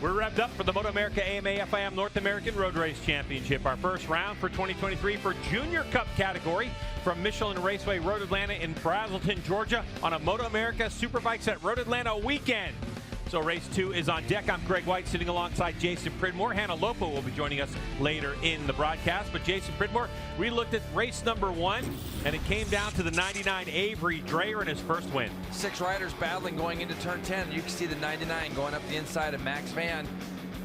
We're revved up for the MotoAmerica AMA FIM North American Road Race Championship. Our first round for 2023 for Junior Cup category from Michelin Raceway Road Atlanta in Braselton, Georgia on a MotoAmerica Superbikes at Road Atlanta weekend. So race 2 is on deck. I'm Greg White sitting alongside Jason Pridmore. Hannah Lopo will be joining us later in the broadcast. But Jason Pridmore, we looked at race number 1, and it came down to the 99 Avery Dreyer in his first win. 6 riders battling going into turn 10. You can see the 99 going up the inside of Max Van,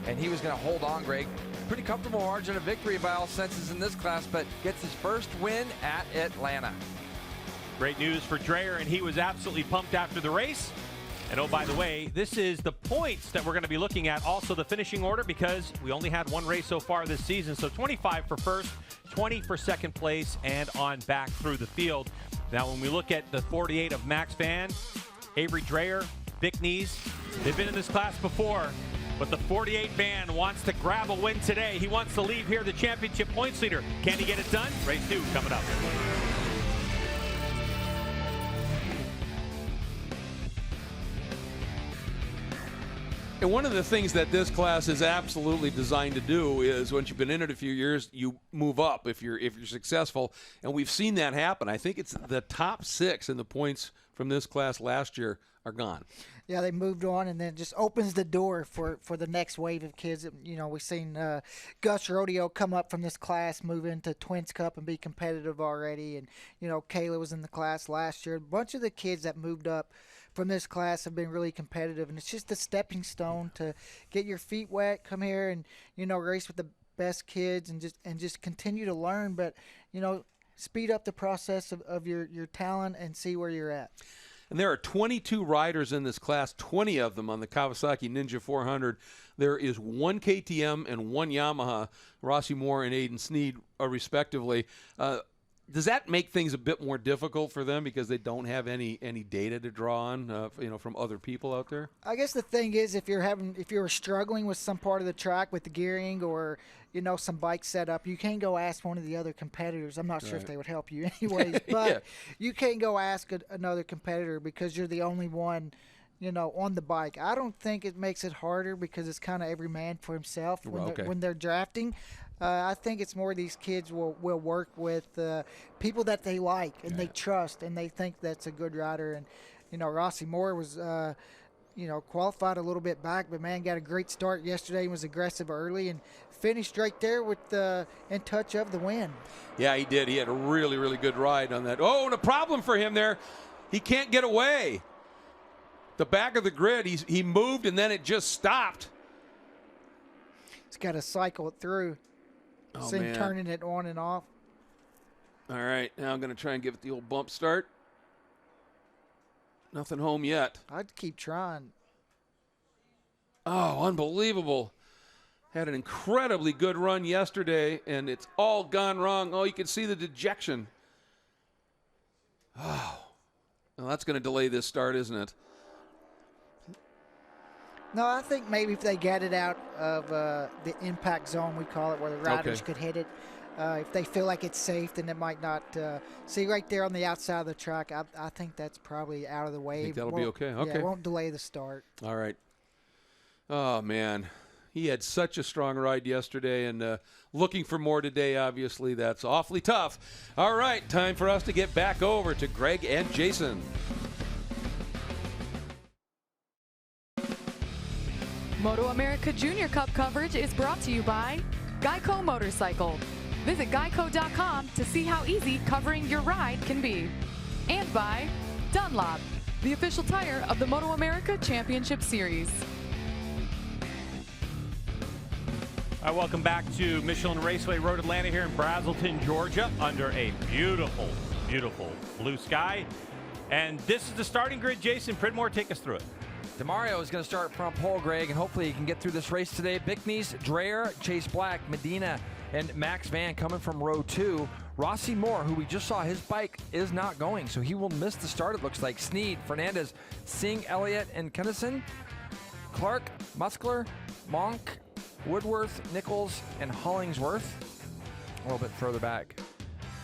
and he was going to hold on, Greg. Pretty comfortable margin of victory by all senses in this class, but gets his first win at Atlanta. Great news for Dreyer, and he was absolutely pumped after the race. And oh, by the way, this is the points that we're going to be looking at, also the finishing order, because we only had one race so far this season. So 25 for first, 20 for second place, and on back through the field. Now, when we look at the 48 of Max Van, Avery Dreyer, Vic Knees, they've been in this class before, but the 48 man wants to grab a win today. He wants to leave here the championship points leader. Can he get it done? Race 2 coming up. And one of the things that this class is absolutely designed to do is, once you've been in it a few years, you move up if you're successful, and we've seen that happen. I think it's the top 6 in the points from this class last year are gone. Yeah, they moved on, and then it just opens the door for the next wave of kids. You know, we've seen Gus Rodeo come up from this class, move into Twins Cup and be competitive already. And, you know, Kayla was in the class last year. A bunch of the kids that moved up from this class have been really competitive, and it's just a stepping stone to get your feet wet, come here and, you know, race with the best kids and just continue to learn, but, you know, speed up the process of your talent and see where you're at. And there are 22 riders in this class, 20 of them on the Kawasaki Ninja 400. There is 1 KTM and 1 Yamaha, Rossy Moore and Aiden Sneed, respectively. Does that make things a bit more difficult for them because they don't have any data to draw on, you know, from other people out there? I guess the thing is, if you're struggling with some part of the track with the gearing or, you know, some bike setup, you can't go ask one of the other competitors. I'm not sure if they would help you anyways, but yeah. You can't go ask another competitor because you're the only one, you know, on the bike. I don't think it makes it harder because it's kind of every man for himself when they're drafting. I think it's more these kids will work with people that they like and they trust and they think that's a good rider. And, you know, Rossy Moore was, you know, qualified a little bit back, but, man, got a great start yesterday and was aggressive early and finished right there with in touch of the win. Yeah, he did. He had a really, really good ride on that. Oh, and a problem for him there. He can't get away. The back of the grid, he moved and then it just stopped. He's got to cycle it through. Oh, Same man. Turning it on and off. All right, now I'm going to try and give it the old bump start. Nothing home yet. I'd keep trying. Oh, unbelievable. Had an incredibly good run yesterday, and it's all gone wrong. Oh, you can see the dejection. Oh, well, that's going to delay this start, isn't it? No, I think maybe if they get it out of the impact zone, we call it, where the riders could hit it, if they feel like it's safe, then it might not. See, right there on the outside of the track, I think that's probably out of the way. I think that'll be okay. Okay. Yeah, it won't delay the start. All right. Oh, man. He had such a strong ride yesterday, and looking for more today, obviously. That's awfully tough. All right, time for us to get back over to Greg and Jason. MotoAmerica Junior Cup coverage is brought to you by Geico Motorcycle. Visit geico.com to see how easy covering your ride can be. And by Dunlop, the official tire of the MotoAmerica Championship Series. All right, welcome back to Michelin Raceway Road Atlanta here in Braselton, Georgia, under a beautiful, beautiful blue sky. And this is the starting grid. Jason Pridmore, take us through it. DeMario is going to start front pole, Greg, and hopefully he can get through this race today. Bickney's, Dreyer, Chase Black, Medina, and Max Van coming from row 2. Rossy Moore, who we just saw, his bike is not going, so he will miss the start, it looks like. Sneed, Fernandez, Singh, Elliott, and Kennison. Clark, Muscular, Monk, Woodworth, Nichols, and Hollingsworth. A little bit further back.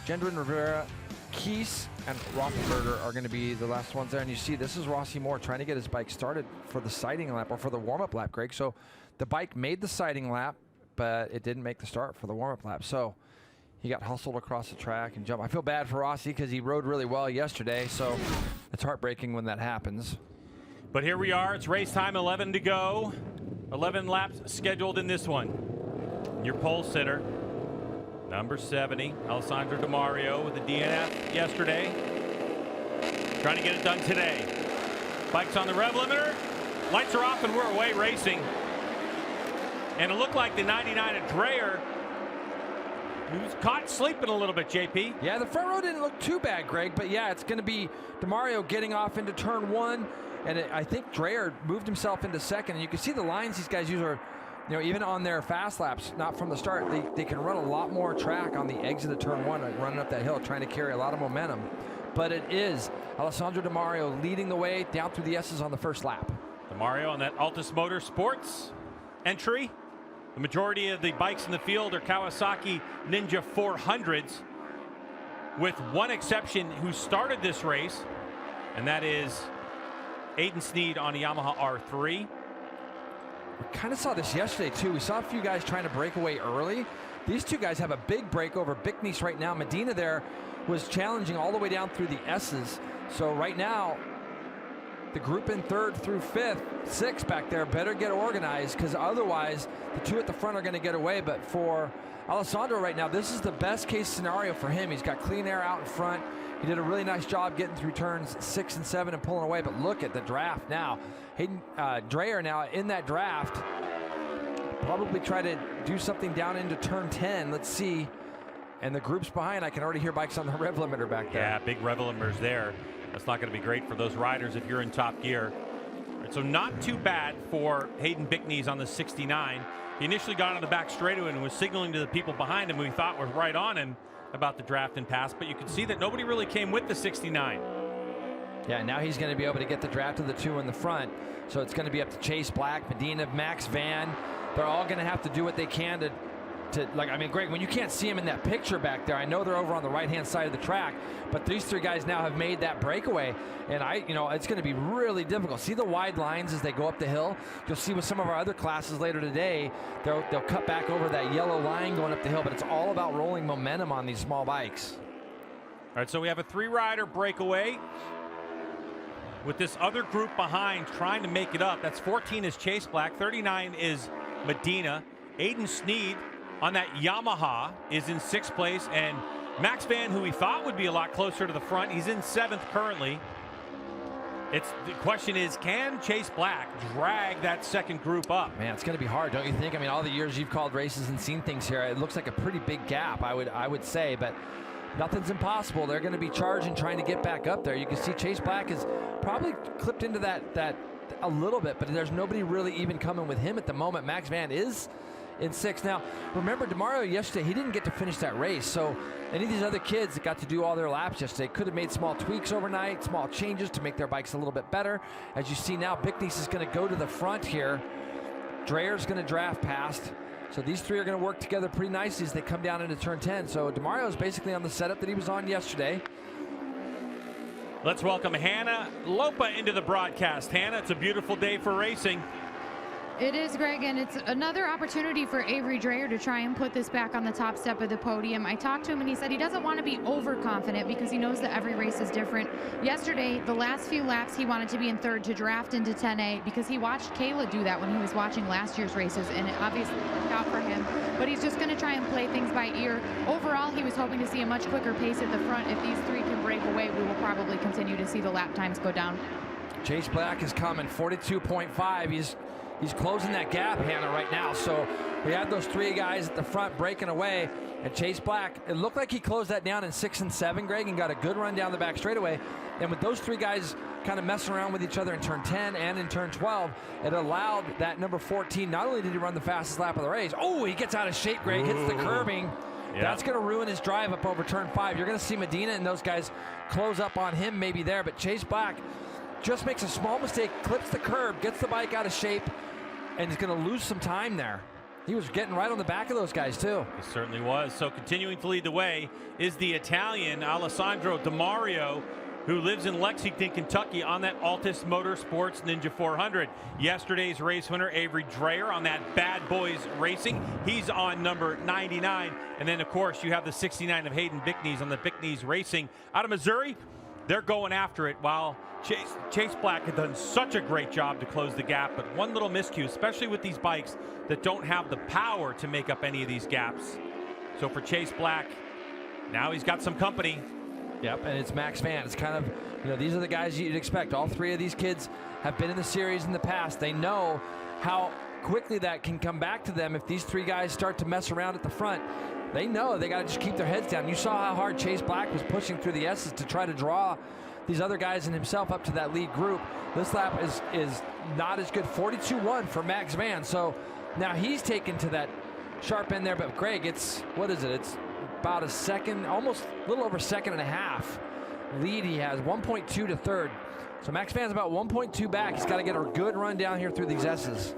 Gendron, Rivera, Keese, and Roethlisberger are going to be the last ones there. And you see, this is Rossy Moore trying to get his bike started for the sighting lap or for the warm-up lap, Greg. So the bike made the sighting lap, but it didn't make the start for the warm-up lap. So he got hustled across the track and jumped. I feel bad for Rossy because he rode really well yesterday, so it's heartbreaking when that happens. But here we are. It's race time, 11 to go. 11 laps scheduled in this one. Your pole sitter, number 70, Alessandro DiMario with the DNF yesterday. Trying to get it done today. Bike's on the rev limiter. Lights are off and we're away racing. And it looked like the 99 at Dreyer, who's caught sleeping a little bit, JP. Yeah, the front row didn't look too bad, Greg, but yeah, it's going to be DiMario getting off into turn 1, and I think Dreyer moved himself into second, and you can see the lines these guys use are, even on their fast laps, not from the start, they can run a lot more track on the exit of turn 1, like running up that hill, trying to carry a lot of momentum. But it is Alessandro DiMario leading the way down through the S's on the first lap. DiMario on that Altus Motorsports entry. The majority of the bikes in the field are Kawasaki Ninja 400s, with one exception who started this race, and that is Aiden Sneed on a Yamaha R3. We kind of saw this yesterday, too. We saw a few guys trying to break away early. These two guys have a big break over Bickney's right now. Medina there was challenging all the way down through the S's. So right now, the group in 3rd through 5th, 6th back there better get organized, because otherwise the two at the front are going to get away. But for Alessandro right now, this is the best case scenario for him. He's got clean air out in front. He did a really nice job getting through turns 6 and 7 and pulling away. But look at the draft now. Dreyer now in that draft. Probably try to do something down into turn 10. Let's see. And the group's behind. I can already hear bikes on the rev limiter back there. Yeah, big rev limiters there. That's not going to be great for those riders if you're in top gear. Right, so not too bad for Hayden Bickney's on the 69. He initially got on the back straightaway and was signaling to the people behind him who he thought was right on him about the draft and pass, but you can see that nobody really came with the 69. Yeah, now he's going to be able to get the draft of the two in the front. So it's going to be up to Chase Black, Medina, Max Van. They're all going to have to do what they can to Greg, when you can't see them in that picture back there, I know they're over on the right-hand side of the track, but these three guys now have made that breakaway, and it's going to be really difficult. See the wide lines as they go up the hill? You'll see with some of our other classes later today, they'll cut back over that yellow line going up the hill, but it's all about rolling momentum on these small bikes. All right, so we have a 3-rider breakaway with this other group behind trying to make it up. That's 14 is Chase Black, 39 is Medina. Aiden Sneed on that Yamaha is in 6th place, and Max Van, who we thought would be a lot closer to the front, he's in 7th currently. The question is, can Chase Black drag that second group up? Man, it's going to be hard, don't you think? I mean, all the years you've called races and seen things here, it looks like a pretty big gap, I would say, but nothing's impossible. They're going to be charging, trying to get back up there. You can see Chase Black is probably clipped into that a little bit, but there's nobody really even coming with him at the moment. Max Van is in 6th. Now, remember, DiMario yesterday, he didn't get to finish that race, so any of these other kids that got to do all their laps yesterday could have made small tweaks overnight, small changes to make their bikes a little bit better. As you see now, Bickney's is going to go to the front here. Dreyer's going to draft past. So these three are going to work together pretty nicely as they come down into turn 10. So DiMario is basically on the setup that he was on yesterday. Let's welcome Hannah Lopa into the broadcast. Hannah, it's a beautiful day for racing. It is, Greg, and it's another opportunity for Avery Dreyer to try and put this back on the top step of the podium. I talked to him and he said he doesn't want to be overconfident because he knows that every race is different. Yesterday, the last few laps, he wanted to be in 3rd to draft into 10A because he watched Kayla do that when he was watching last year's races, and it obviously worked out for him. But he's just going to try and play things by ear. Overall, he was hoping to see a much quicker pace at the front. If these three can break away, we will probably continue to see the lap times go down. Chase Black is coming, 42.5. He's closing that gap, Hannah, right now. So we had those three guys at the front breaking away, and Chase Black, it looked like he closed that down in 6 and 7, Greg, and got a good run down the back straightaway. And with those three guys kind of messing around with each other in turn 10 and in turn 12, it allowed that number 14, not only did he run the fastest lap of the race, he gets out of shape, Greg, hits the curbing. Yeah. That's going to ruin his drive up over turn 5. You're going to see Medina and those guys close up on him maybe there, but Chase Black just makes a small mistake, clips the curb, gets the bike out of shape, and he's going to lose some time there. He was getting right on the back of those guys, too. He certainly was. So continuing to lead the way is the Italian Alessandro Di Mario, who lives in Lexington, Kentucky, on that Altus Motorsports Ninja 400. Yesterday's race winner, Avery Dreyer, on that Bad Boys Racing. He's on number 99. And then, of course, you have the 69 of Hayden Bickneys on the Bickneys Racing. Out of Missouri, they're going after it, while Chase Black had done such a great job to close the gap. But one little miscue, especially with these bikes that don't have the power to make up any of these gaps. So for Chase Black, now he's got some company. Yep, and it's Max Van. It's kind of, these are the guys you'd expect. All three of these kids have been in the series in the past. They know how quickly that can come back to them if these three guys start to mess around at the front. They know they got to just keep their heads down. You saw how hard Chase Black was pushing through the S's to try to draw these other guys and himself up to that lead group. This lap is not as good. 42-1 for Max Van. So now he's taken to that sharp end there. But Greg, it's about a second, almost a little over a second and a half lead he has, 1.2 to third. So Max Van's about 1.2 back. He's got to get a good run down here through these S's.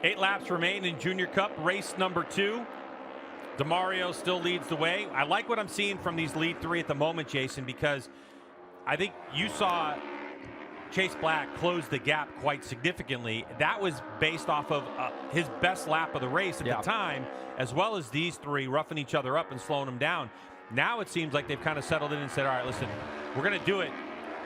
8 laps remain in Junior Cup, race number 2. DeMario still leads the way. I like what I'm seeing from these lead 3 at the moment, Jason, because I think you saw Chase Black close the gap quite significantly. That was based off of his best lap of the race at the time, as well as these 3 roughing each other up and slowing them down. Now it seems like they've kind of settled in and said, all right, listen, we're going to do it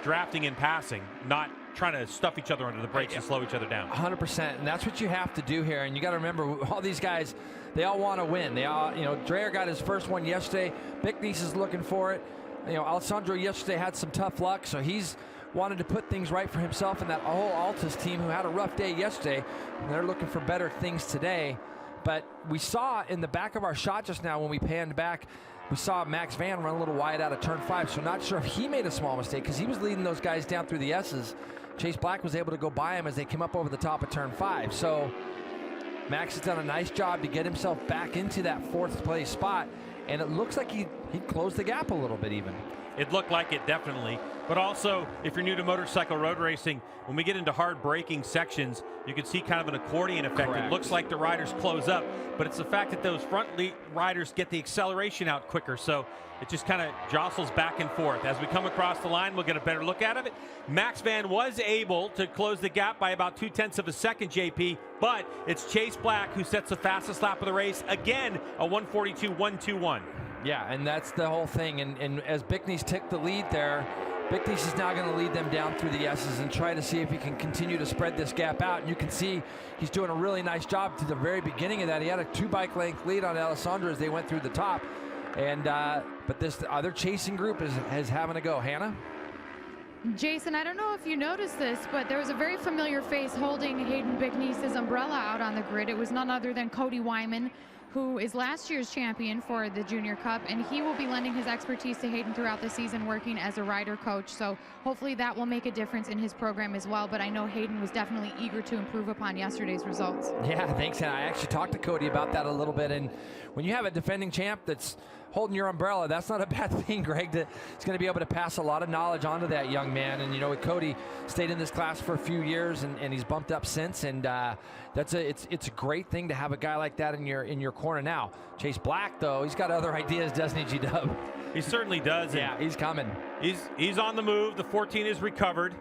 drafting and passing, not trying to stuff each other under the brakes and slow each other down. 100%, and that's what you have to do here. And you got to remember, all these guys, they all want to win. They all, Dreyer got his first one yesterday. Bickneys is looking for it. Alessandro yesterday had some tough luck, so he's wanted to put things right for himself and that whole Altus team who had a rough day yesterday, and they're looking for better things today. But we saw in the back of our shot just now when we panned back, we saw Max Van run a little wide out of turn 5, so not sure if he made a small mistake because he was leading those guys down through the S's. Chase Black was able to go by him as they came up over the top of turn 5. So Max has done a nice job to get himself back into that 4th place spot, and it looks like he closed the gap a little bit even. It looked like it, definitely. But also, if you're new to motorcycle road racing, when we get into hard braking sections, you can see kind of an accordion effect. Correct. It looks like the riders close up, but it's the fact that those front riders get the acceleration out quicker, so it just kind of jostles back and forth. As we come across the line, we'll get a better look at it. Max Van was able to close the gap by about 0.2 of a second, JP, but it's Chase Black who sets the fastest lap of the race. Again, a 1:42.121. Yeah, and that's the whole thing. And as Bickneys took the lead there, Bickneys is now going to lead them down through the S's and try to see if he can continue to spread this gap out. And you can see he's doing a really nice job to the very beginning of that. He had a 2-bike length lead on Alessandro as they went through the top. And but this other chasing group is having a go. Hannah? Jason, I don't know if you noticed this, but there was a very familiar face holding Hayden Bickneys' umbrella out on the grid. It was none other than Cody Wyman, who is last year's champion for the Junior Cup, and he will be lending his expertise to Hayden throughout the season, working as a rider coach. So hopefully that will make a difference in his program as well. But I know Hayden was definitely eager to improve upon yesterday's results. Yeah, thanks, Hannah. I actually talked to Cody about that a little bit. And when you have a defending champ that's holding your umbrella, that's not a bad thing, Greg. That is going to be able to pass a lot of knowledge onto that young man. And with Cody stayed in this class for a few years, and he's bumped up since. And it's a great thing to have a guy like that in your corner. Now Chase Black, though, he's got other ideas, doesn't he, G-Dub? He certainly does. Yeah, he's coming. He's on the move. The 14 is recovered.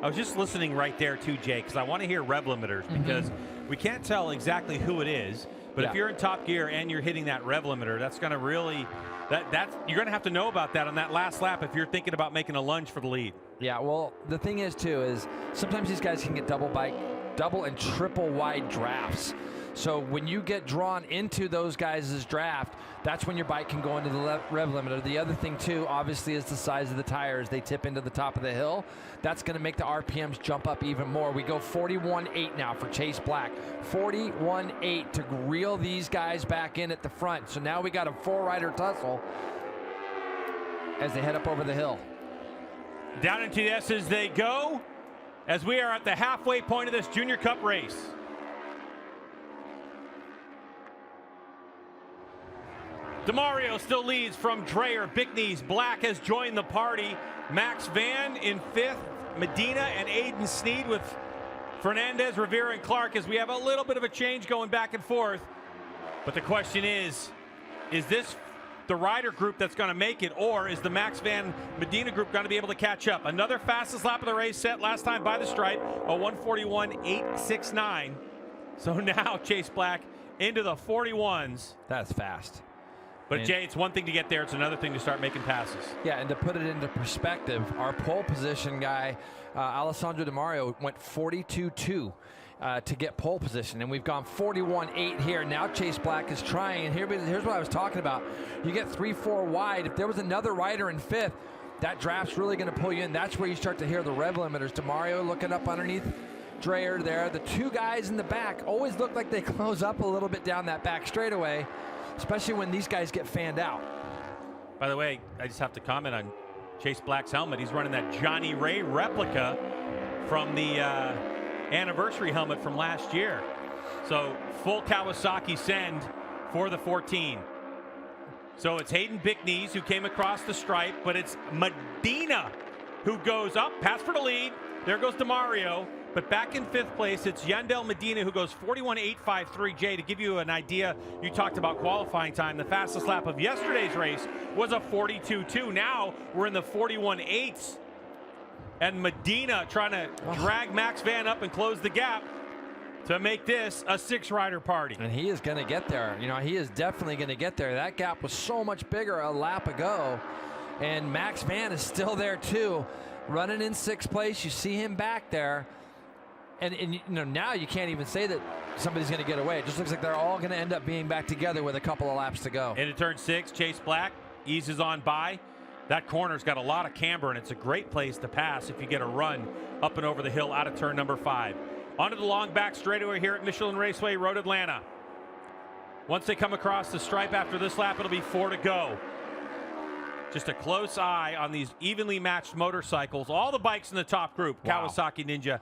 I was just listening right there too, Jay, because I want to hear rev limiters because we can't tell exactly who it is. But if you're in top gear and you're hitting that rev limiter, that's going to really you're going to have to know about that on that last lap if you're thinking about making a lunge for the lead. Yeah, well, the thing is too is sometimes these guys can get double and triple wide drafts. So when you get drawn into those guys' draft, that's when your bike can go into the rev limiter. The other thing too, obviously, is the size of the tires. They tip into the top of the hill. That's going to make the RPMs jump up even more. We go 41.8 now for Chase Black. 41.8 to reel these guys back in at the front. So now we got a 4-rider tussle as they head up over the hill. Down into the S's they go as we are at the halfway point of this Junior Cup race. DeMario still leads from Dreyer. Bickneys. Black has joined the party. Max Van in 5th. Medina and Aiden Sneed with Fernandez, Rivera, and Clark, as we have a little bit of a change going back and forth. But the question is this the rider group that's going to make it, or is the Max Van Medina group going to be able to catch up? Another fastest lap of the race set last time by the stripe, a 1:41.869. So now Chase Black into the 41s. That's fast. But Jay, it's one thing to get there, it's another thing to start making passes. Yeah, and to put it into perspective, our pole position guy, Alessandro Di Mario, went 42.2 to get pole position, and we've gone 41.8 here. Now Chase Black is trying, and here's what I was talking about. You get 3-4 wide. If there was another rider in fifth, that draft's really going to pull you in. That's where you start to hear the rev limiters. Di Mario looking up underneath Dreyer there. The two guys in the back always look like they close up a little bit down that back straightaway, especially when these guys get fanned out. By the way, I just have to comment on Chase Black's helmet. He's running that Johnny Ray replica from the anniversary helmet from last year. So full Kawasaki send for the 14. So it's Hayden Bickneys who came across the stripe, but it's Medina who goes up, pass for the lead. There goes DeMario. But back in fifth place, it's Yandel Medina who goes 41.853. Jay, to give you an idea, you talked about qualifying time. The fastest lap of yesterday's race was a 42.2. Now we're in the 41.8s. And Medina trying to drag Max Van up and close the gap to make this a six-rider party. And he is going to get there. You know, he is definitely going to get there. That gap was so much bigger a lap ago. And Max Van is still there, too. Running in sixth place. You see him back there. And you know, now you can't even say that somebody's going to get away. It just looks like they're all going to end up being back together with a couple of laps to go. Into turn 6, Chase Black eases on by. That corner's got a lot of camber, and it's a great place to pass if you get a run up and over the hill out of turn number 5. Onto the long back straightaway here at Michelin Raceway Road Atlanta. Once they come across the stripe after this lap, it'll be 4 to go. Just a close eye on these evenly matched motorcycles. All the bikes in the top group, wow. Kawasaki Ninja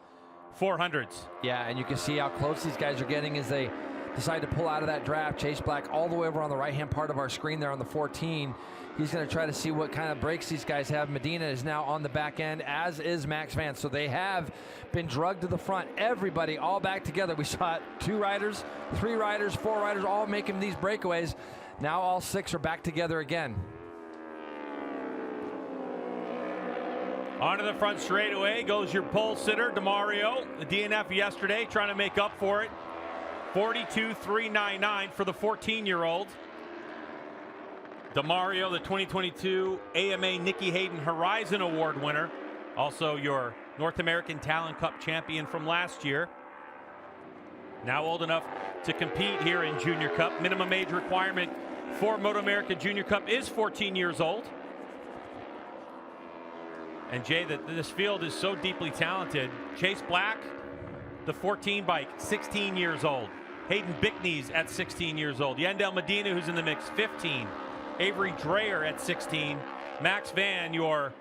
400s. Yeah, and you can see how close these guys are getting as they decide to pull out of that draft. Chase Black all the way over on the right-hand part of our screen there on the 14. He's going to try to see what kind of brakes these guys have. Medina is now on the back end, as is Max Van. So they have been drugged to the front. Everybody all back together. We saw it, 2 riders, 3 riders, 4 riders, all making these breakaways. Now all 6 are back together again. Onto the front straightaway goes your pole sitter, DeMario. The DNF yesterday, trying to make up for it. 42.399 for the 14-year-old. DeMario, the 2022 AMA Nicky Hayden Horizon Award winner. Also your North American Talent Cup champion from last year. Now old enough to compete here in Junior Cup. Minimum age requirement for MotoAmerica Junior Cup is 14 years old. And Jay, this field is so deeply talented. Chase Black, the 14 bike, 16 years old. Hayden Bickneys at 16 years old. Yandel Medina, who's in the mix, 15. Avery Dreyer at 16. Max Van, your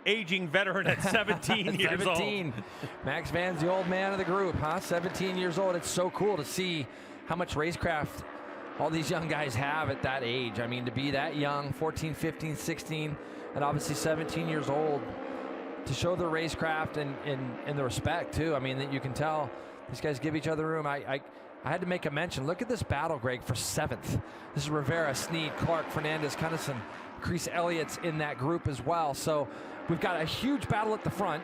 aging veteran at 17 years old. Max Van's the old man of the group, huh? 17 years old. It's so cool to see how much racecraft all these young guys have at that age. I mean, to be that young, 14, 15, 16, and obviously 17 years old, to show the racecraft and the respect too. I mean, that you can tell these guys give each other room. I had to make a mention. Look at this battle, Greg, for 7th. This is Rivera, Snead, Clark, Fernandez, Cunnison, Crease Elliott's in that group as well. So we've got a huge battle at the front,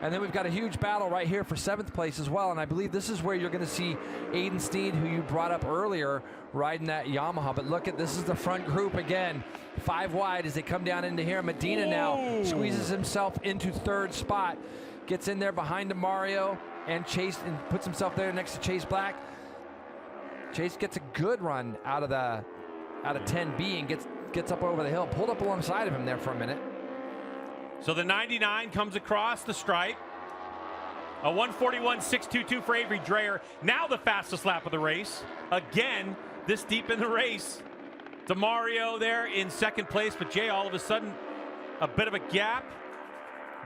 and then we've got a huge battle right here for 7th place as well. And I believe this is where you're going to see Aiden Snead, who you brought up earlier, riding that Yamaha. But look at this is the front group again. 5 wide as they come down into here. Medina now squeezes himself into 3rd spot. Gets in there behind DeMario and Chase, and puts himself there next to Chase Black. Chase gets a good run out of 10B and gets up over the hill. Pulled up alongside of him there for a minute. So the 99 comes across the stripe. A 1:41.622 for Avery Dreyer. Now the fastest lap of the race. Again, this deep in the race. DeMario there in 2nd place, but Jay, all of a sudden, a bit of a gap.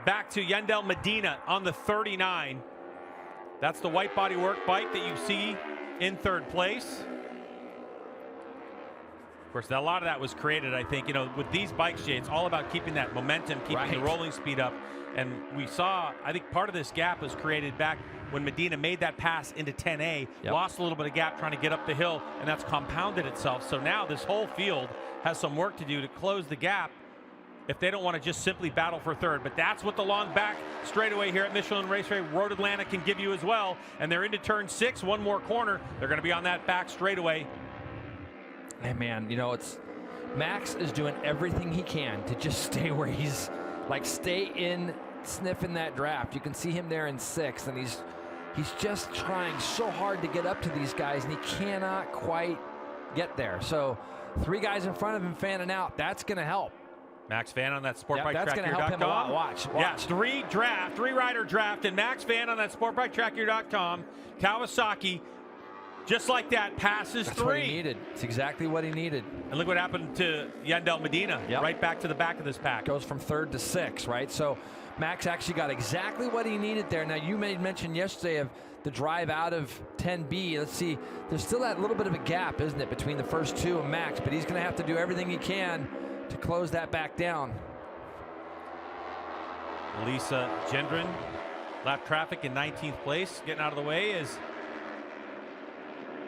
Back to Yandel Medina on the 39. That's the white bodywork bike that you see in 3rd place. Of course, a lot of that was created, I think, with these bikes, Jay, it's all about keeping that momentum, keeping the rolling speed up. And we saw, I think part of this gap was created back when Medina made that pass into 10A, Yep. lost a little bit of gap trying to get up the hill, and that's compounded itself. So now this whole field has some work to do to close the gap if they don't want to just simply battle for third. But that's what the long back straightaway here at Michelin Raceway Road Atlanta can give you as well. And they're into turn 6, one more corner. They're going to be on that back straightaway. Hey, man, you know, Max is doing everything he can to just stay where he's, like, stay in, sniffing that draft. You can see him there in 6th, and he's just trying so hard to get up to these guys, and he cannot quite get there. So 3 guys in front of him fanning out. That's going to help. Max Van on that That's going to help him a lot. Watch. Yeah, 3-rider draft, and Max Van on that sportbiketracker.com. Kawasaki, just like that, passes That's 3. what he needed. It's exactly what he needed. And look what happened to Yandel Medina, right back to the back of this pack. Goes from 3rd to 6th, right? So Max actually got exactly what he needed there. Now, you made mention yesterday of the drive out of 10B. Let's see. There's still that little bit of a gap, isn't it, between the first 2 and Max, but he's going to have to do everything he can to close that back down. Lisa Gendron, lap traffic in 19th place, getting out of the way as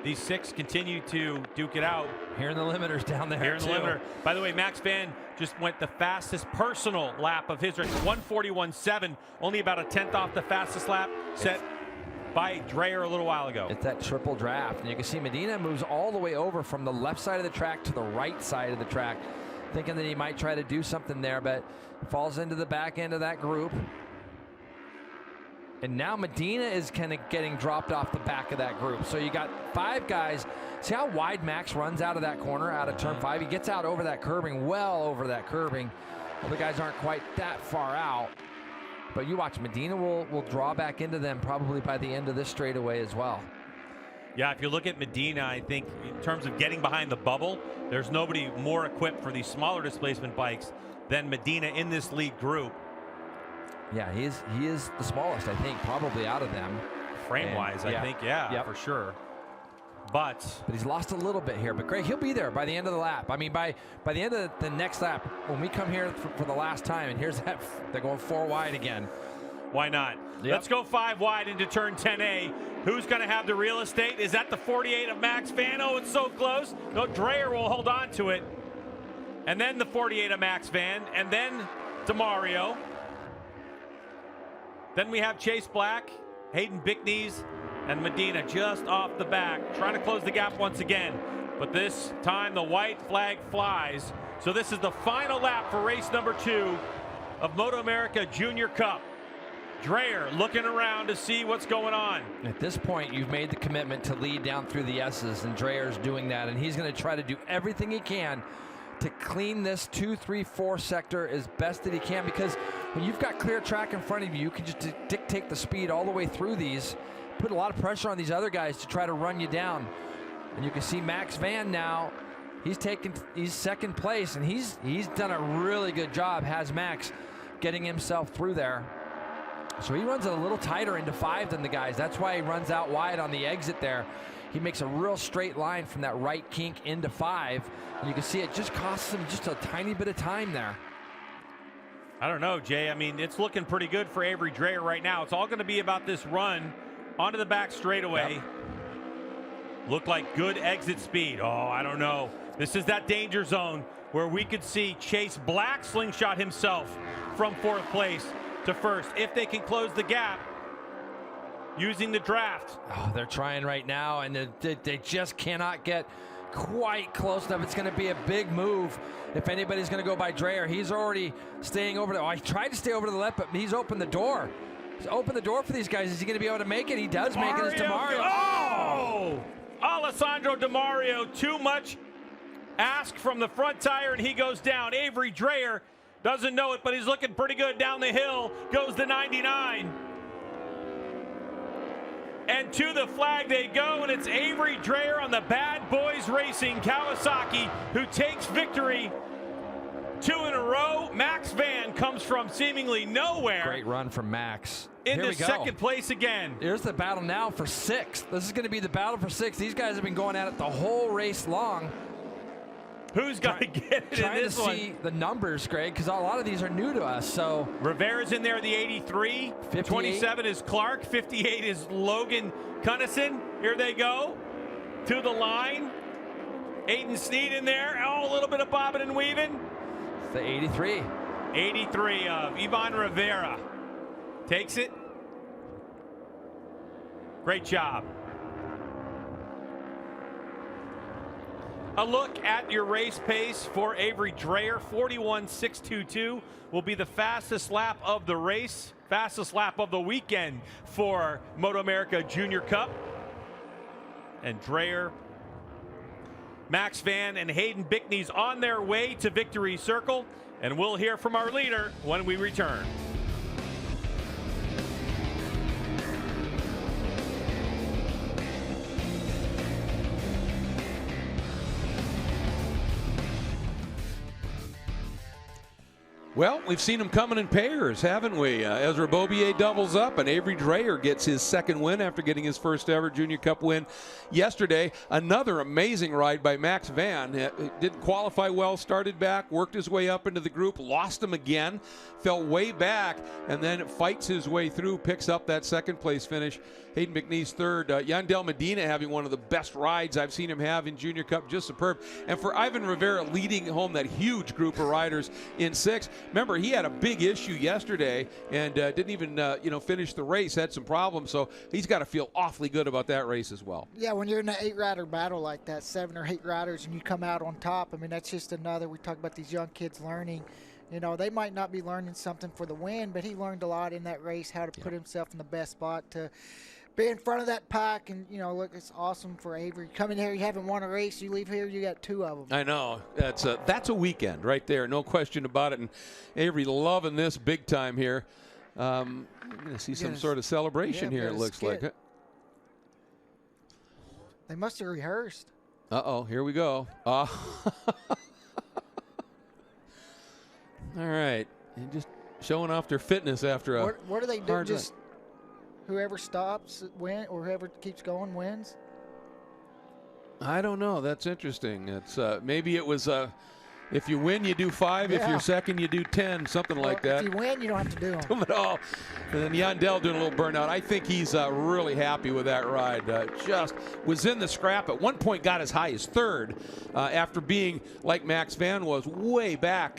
these 6 continue to duke it out. Here in the limiters down there. Here in the limiter. By the way, Max Van just went the fastest personal lap of his race, 1:41.7, only about a 10th off the fastest lap set by Dreyer a little while ago. It's that triple draft. And you can see Medina moves all the way over from the left side of the track to the right side of the track, thinking that he might try to do something there, but falls into the back end of that group. And now Medina is kind of getting dropped off the back of that group. So you got 5 guys. See how wide Max runs out of that corner, out of turn 5? He gets out over that curbing, well over that curbing. Other guys aren't quite that far out. But you watch, Medina will draw back into them probably by the end of this straightaway as well. Yeah, if you look at Medina, I think in terms of getting behind the bubble, there's nobody more equipped for these smaller displacement bikes than Medina in this lead group. Yeah, he is the smallest, I think, probably out of them. Frame-wise, I think, for sure. But he's lost a little bit here. But Greg, he'll be there by the end of the lap. I mean, by the end of the next lap, when we come here for the last time, and here's that, they're going 4 wide again. Why not? Yep. Let's go 5 wide into turn 10A. Who's going to have the real estate? Is that the 48 of Max Van? Oh, it's so close. No, Dreyer will hold on to it. And then the 48 of Max Van, and then DeMario. Then we have Chase Black, Hayden Bickneys, and Medina just off the back, trying to close the gap once again. But this time the white flag flies. So this is the final lap for race number 2 of MotoAmerica Junior Cup. Dreyer looking around to see what's going on. At this point, you've made the commitment to lead down through the S's, and Dreyer's doing that, and he's going to try to do everything he can to clean this 2, 3, 4 sector as best that he can, because when you've got clear track in front of you, you can just dictate the speed all the way through these, put a lot of pressure on these other guys to try to run you down. And you can see Max Van now, he's 2nd place, and he's done a really good job, has Max, getting himself through there. So he runs it a little tighter into 5 than the guys. That's why he runs out wide on the exit there. He makes a real straight line from that right kink into 5. And you can see it just costs him just a tiny bit of time there. I don't know, Jay. I mean, it's looking pretty good for Avery Dreyer right now. It's all going to be about this run onto the back straightaway. Yep. Look like good exit speed. Oh, I don't know. This is that danger zone where we could see Chase Black slingshot himself from 4th place to 1st if they can close the gap using the draft. Oh, they're trying right now, and they just cannot get quite close enough. It's going to be a big move if anybody's going to go by Dreyer. He's already staying over there. Oh, he tried to stay over to the left, but he's opened the door. He's opened the door for these guys. Is he going to be able to make it? He does make it. It's DeMario. Oh! Alessandro DeMario, too much ask from the front tire, and he goes down. Avery Dreyer doesn't know it, but he's looking pretty good down the hill. Goes to 99. And to the flag they go, and it's Avery Dreyer on the Bad Boys Racing Kawasaki who takes victory. 2 in a row. Max Van comes from seemingly nowhere. Great run from Max. Into 2nd place again. Here's the battle now for 6th. This is going to be the battle for 6th. These guys have been going at it the whole race long. Who's going to get it in this one? Trying to see the numbers, Greg, because a lot of these are new to us. So Rivera's in there, the 83. 58. 27 is Clark. 58 is Logan Cunnison. Here they go to the line. Aiden Sneed in there. Oh, a little bit of bobbing and weaving. It's the 83. 83 of Ivan Rivera. Takes it. Great job. A look at your race pace for Avery Dreyer. 41.622 will be the fastest lap of the race, fastest lap of the weekend for MotoAmerica Junior Cup. And Dreyer, Max Van, and Hayden Bickney's on their way to Victory Circle. And we'll hear from our leader when we return. Well, we've seen them coming in pairs, haven't we? Ezra Beaubier doubles up, and Avery Dreyer gets his second win after getting his first ever Junior Cup win yesterday. Another amazing ride by Max Van. Didn't qualify well, started back, worked his way up into the group, lost him again, fell way back, and then fights his way through, picks up that second place finish. Hayden McNeese third. Yandel Medina having one of the best rides I've seen him have in Junior Cup, just superb. And for Ivan Rivera leading home that huge group of riders in sixth. Remember, he had a big issue yesterday and didn't even finish the race, had some problems, so he's got to feel awfully good about that race as well. Yeah, when you're in an 8-rider battle like that, 7 or 8 riders, and you come out on top, I mean, that's just another, we talk about these young kids learning. You know, they might not be learning something for the win, but he learned a lot in that race, how to put himself in the best spot to be in front of that pack. And, look, it's awesome for Avery. Coming here, you haven't won a race. You leave here, you got 2 of them. I know. That's a weekend right there. No question about it. And Avery loving this big time here. I'm going to see some sort of celebration here, it looks like. They must have rehearsed. Uh-oh, here we go. All right. And just showing off their fitness after a What do they do? hard Just whoever stops win, or whoever keeps going wins? I don't know. That's interesting. It's maybe it was if you win, you do 5. Yeah. If you're second, you do 10, something like that. If you win, you don't have to do them. At all. And then Yandel doing a little burnout. I think he's really happy with that ride. Just was in the scrap. At one point got as high as third after being, like Max Van was, way back,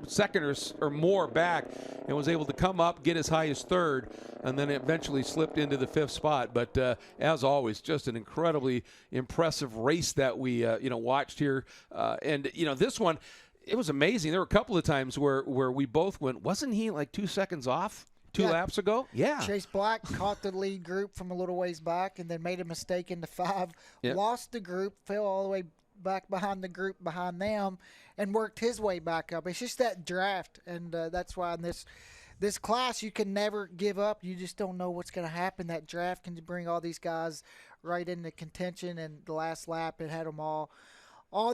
second or more back, and was able to come up, get as high as third, and then eventually slipped into the 5th spot. But as always, just an incredibly impressive race that we watched here. And this one, it was amazing. There were a couple of times where we both went, wasn't he like 2 seconds off 2 laps ago? Yeah. Chase Black caught the lead group from a little ways back and then made a mistake into 5, lost the group, fell all the way back behind the group behind them, and worked his way back up. It's just that draft, and that's why in this class you can never give up. You just don't know what's going to happen. That draft can bring all these guys right into contention, and the last lap it had them all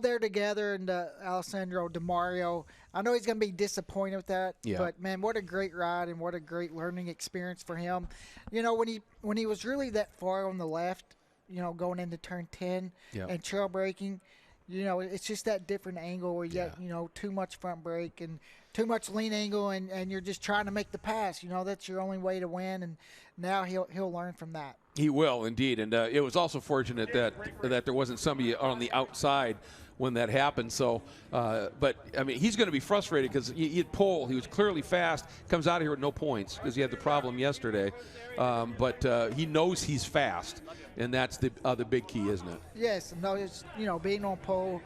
there together. And Alessandro DeMario, I know he's going to be disappointed with that, but man, what a great ride and what a great learning experience for him. When he was really that far on the left, going into turn 10 and trail braking, it's just that different angle where you got, too much front brake and too much lean angle, and you're just trying to make the pass. That's your only way to win, and now he'll learn from that. He will indeed, and it was also fortunate that there wasn't somebody on the outside when that happened. So, but I mean, he's going to be frustrated because he'd pull. He was clearly fast. Comes out of here with no points because he had the problem yesterday. But he knows he's fast, and that's the other big key, isn't it? Yes, no, it's being on pole.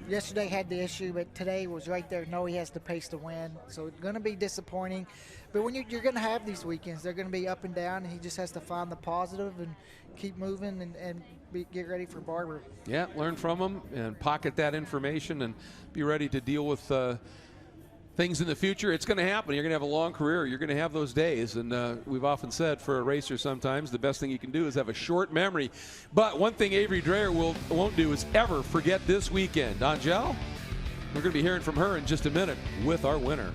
Yesterday had the issue, but today was right there. No, he has the pace to win, so it's going to be disappointing. But when you're going to have these weekends, they're going to be up and down, and he just has to find the positive and keep moving and get ready for Barber. Yeah, learn from him and pocket that information and be ready to deal with things in the future. It's going to happen. You're going to have a long career. You're going to have those days. And we've often said for a racer sometimes the best thing you can do is have a short memory. But one thing Avery Dreyer won't do is ever forget this weekend. Angel, we're going to be hearing from her in just a minute with our winner.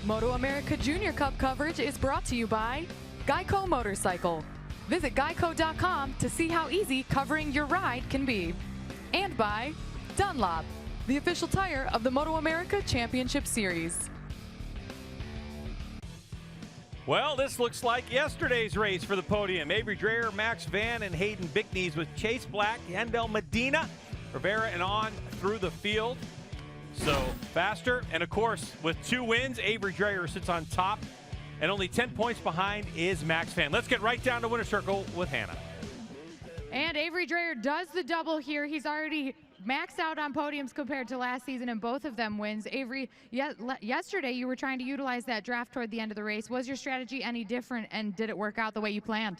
MotoAmerica Junior Cup coverage is brought to you by Geico Motorcycle. Visit geico.com to see how easy covering your ride can be. And by Dunlop, the official tire of the MotoAmerica Championship Series. Well, this looks like yesterday's race for the podium. Avery Dreyer, Max Van, and Hayden Bickneys with Chase Black, Yandel Medina, Rivera, and on through the field. So faster, and of course, with 2 wins, Avery Dreyer sits on top, and only 10 points behind is Max Van. Let's get right down to winner's circle with Hannah. And Avery Dreyer does the double here. He's already maxed out on podiums compared to last season, and both of them wins. Avery, yesterday you were trying to utilize that draft toward the end of the race. Was your strategy any different, and did it work out the way you planned?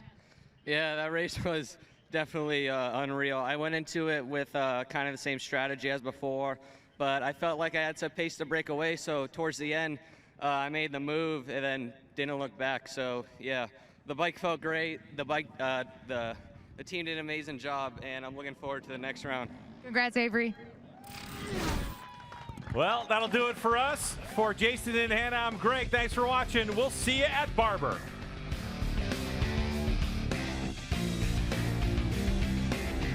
Yeah, that race was definitely unreal. I went into it with kind of the same strategy as before, but I felt like I had to pace the break away, so towards the end, I made the move and then didn't look back. So yeah, the bike felt great. The team did an amazing job, and I'm looking forward to the next round. Congrats, Avery. Well, that'll do it for us. For Jason and Hannah, I'm Greg. Thanks for watching. We'll see you at Barber.